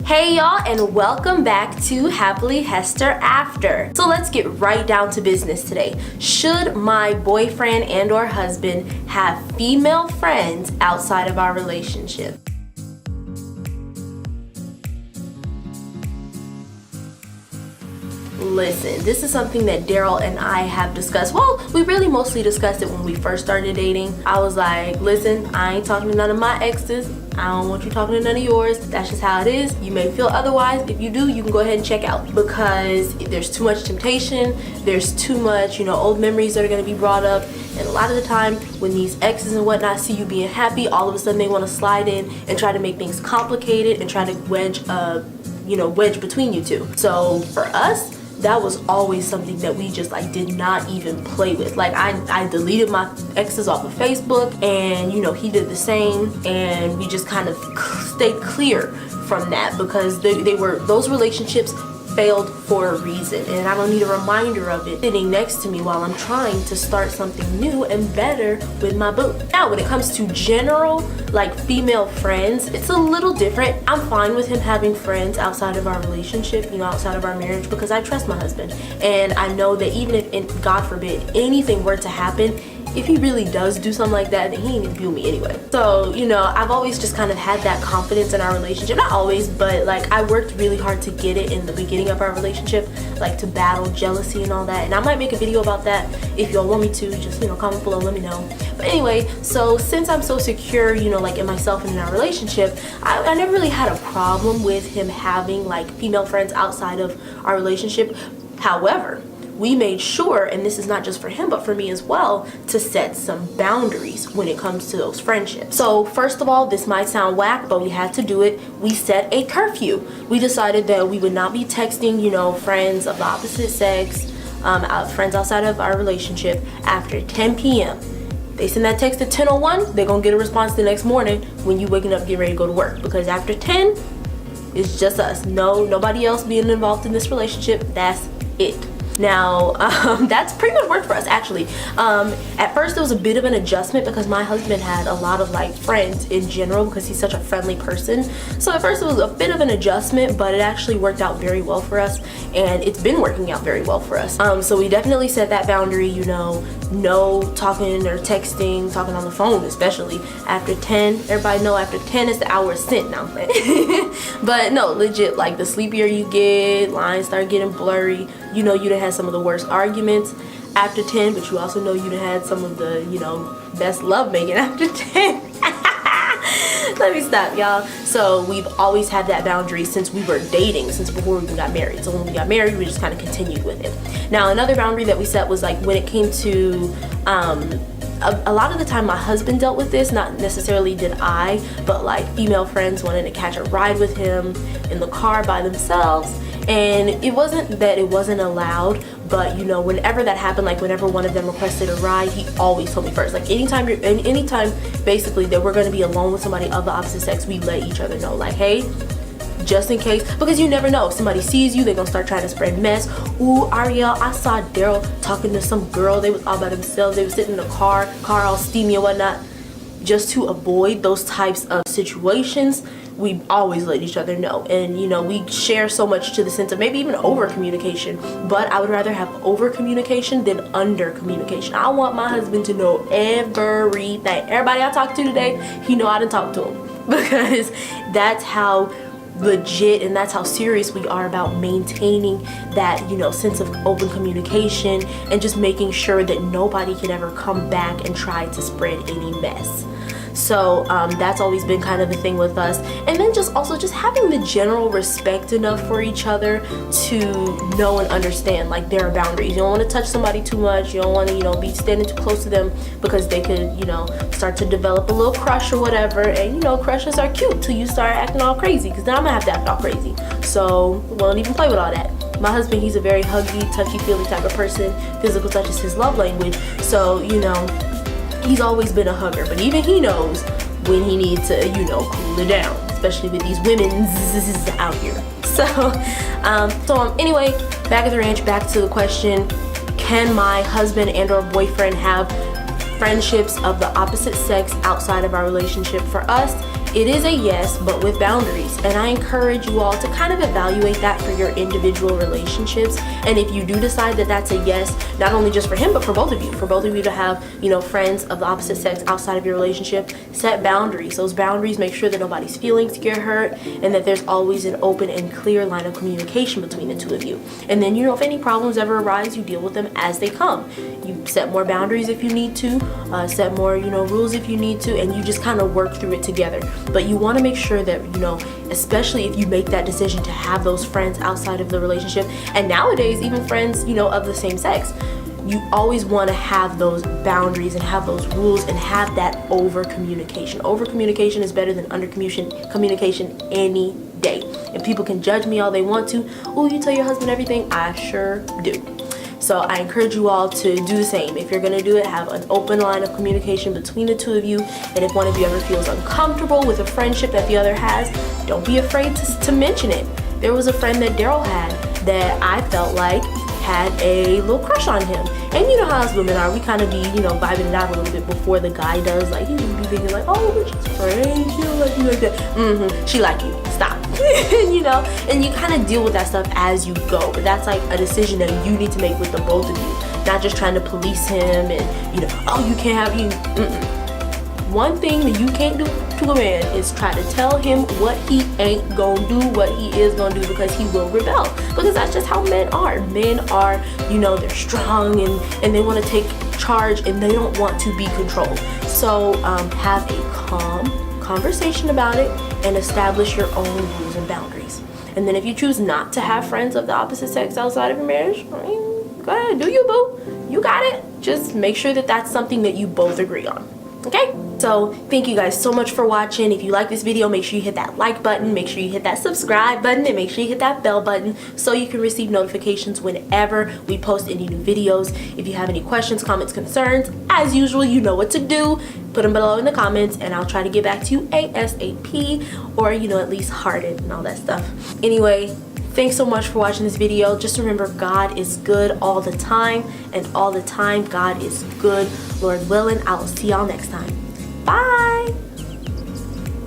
Hey y'all, and welcome back to Happily Hester After. So let's get right down to business today. Should my boyfriend and or husband have female friends outside of our relationship? Listen, this is something that Daryl and I have discussed. Well, we really mostly discussed it when we first started dating. I was like, listen, I ain't talking to none of my exes. I don't want you talking to none of yours. That's just how it is. You may feel otherwise. If you do, you can go ahead and check out, because there's too much temptation. There's too much, old memories that are going to be brought up. And a lot of the time when these exes and whatnot see you being happy, all of a sudden they want to slide in and try to make things complicated and try to wedge between you two. So for us, that was always something that we just did not even play with. I deleted my exes off of Facebook, and he did the same, and we just kind of stayed clear from that, because those relationships failed for a reason, and I don't need a reminder of it sitting next to me while I'm trying to start something new and better with my boo. Now, when it comes to general female friends, it's a little different. I'm fine with him having friends outside of our relationship, outside of our marriage, because I trust my husband, and I know that even if, God forbid, anything were to happen, if he really does do something like that, then he ain't gonna view me anyway. So, I've always just kind of had that confidence in our relationship. Not always, but I worked really hard to get it in the beginning of our relationship, to battle jealousy and all that. And I might make a video about that if y'all want me to. Just, comment below, let me know. But anyway, so since I'm so secure, in myself and in our relationship, I never really had a problem with him having female friends outside of our relationship. However, we made sure, and this is not just for him but for me as well, to set some boundaries when it comes to those friendships. So first of all, this might sound whack, but we had to do it. We set a curfew. We decided that we would not be texting, friends of the opposite sex, friends outside of our relationship after 10 p.m. They send that text at 10:01, they're gonna get a response the next morning when you waking up getting ready to go to work, because after 10, it's just us. Nobody else being involved in this relationship. That's it. Now, that's pretty much worked for us, actually. At first, it was a bit of an adjustment because my husband had a lot of friends in general, because he's such a friendly person. So at first, it was a bit of an adjustment, but it actually worked out very well for us, and it's been working out very well for us. So we definitely set that boundary, no talking or texting, talking on the phone, especially after 10. Everybody know after 10 is the hour of sin now. But no, legit, the sleepier you get, lines start getting blurry. You done had some of the worst arguments after 10, but you also know you done had some of the, best love making after 10. Let me stop, y'all. So we've always had that boundary since we were dating, since before we even got married. So when we got married, we just kind of continued with it. Now, another boundary that we set was when it came to a lot of the time my husband dealt with this, not necessarily did I, but female friends wanted to catch a ride with him in the car by themselves. And it wasn't that it wasn't allowed, but whenever that happened, whenever one of them requested a ride, he always told me first. Anytime basically that we're going to be alone with somebody of the opposite sex, we let each other know, hey, just in case, because you never know, if somebody sees you, they're gonna start trying to spread mess. Ooh, Ariel, I saw Daryl talking to some girl, they was all by themselves, they were sitting in the car all steamy and whatnot. Just to avoid those types of situations, we always let each other know. And we share so much to the sense of maybe even over communication, but I would rather have over communication than under communication. I want my husband to know everything. Everybody I talk to today, he know I done talk to him, because that's how legit and that's how serious we are about maintaining that sense of open communication, and just making sure that nobody can ever come back and try to spread any mess. So that's always been kind of the thing with us. And then just having the general respect enough for each other to know and understand there are boundaries. You don't want to touch somebody too much. You don't want to be standing too close to them, because they could start to develop a little crush or whatever. And crushes are cute till you start acting all crazy, because then I'm gonna have to act all crazy. So we won't even play with all that. My husband, he's a very huggy, touchy-feely type of person. Physical touch is his love language. So he's always been a hugger, but even he knows when he needs to, cool it down, especially with these women out here. So anyway, back at the ranch, back to the question, can my husband and or boyfriend have friendships of the opposite sex outside of our relationship? For us, it is a yes, but with boundaries. And I encourage you all to kind of evaluate that for your individual relationships. And if you do decide that that's a yes, not only just for him, but for both of you to have, you know, friends of the opposite sex outside of your relationship, set boundaries. Those boundaries make sure that nobody's feelings get hurt and that there's always an open and clear line of communication between the two of you. And then, you know, if any problems ever arise, you deal with them as they come. You set more boundaries if you need to, set more, you know, rules if you need to, and you just kind of work through it together. But you want to make sure that, you know, especially if you make that decision to have those friends outside of the relationship, and nowadays even friends, you know, of the same sex, you always want to have those boundaries and have those rules and have that over communication. Over communication is better than under communication any day. And people can judge me all they want to. Oh, you tell your husband everything? I sure do. So I encourage you all to do the same. If you're gonna do it, have an open line of communication between the two of you. And if one of you ever feels uncomfortable with a friendship that the other has, don't be afraid to mention it. There was a friend that Daryl had that I felt like had a little crush on him. And you know how us women are, we kind of be, you know, vibing it out a little bit before the guy does. Like, he would be thinking like, oh, we're just friends, she don't like you like that. She like you, stop. You know, and you kind of deal with that stuff as you go. But that's like a decision that you need to make with the both of you. Not just trying to police him and, you know, oh, you can't have you. One thing that you can't do to a man is try to tell him what he ain't gonna do, what he is gonna do, because he will rebel. Because that's just how men are. Men are, you know, they're strong and they want to take charge and they don't want to be controlled. So have a calm conversation about it and establish your own rules and boundaries. And then if you choose not to have friends of the opposite sex outside of your marriage, I mean, go ahead, do you, boo. You got it. Just make sure that that's something that you both agree on. Okay, so thank you guys so much for watching. If you like this video, make sure you hit that like button, make sure you hit that subscribe button, and make sure you hit that bell button so you can receive notifications whenever we post any new videos. If you have any questions, comments, concerns, as usual, you know what to do. Put them below in the comments and I'll try to get back to you ASAP, or, you know, at least hearted and all that stuff. Anyway, thanks so much for watching this video. Just remember, God is good all the time, and all the time God is good. Lord willing, I will see y'all next time. Bye.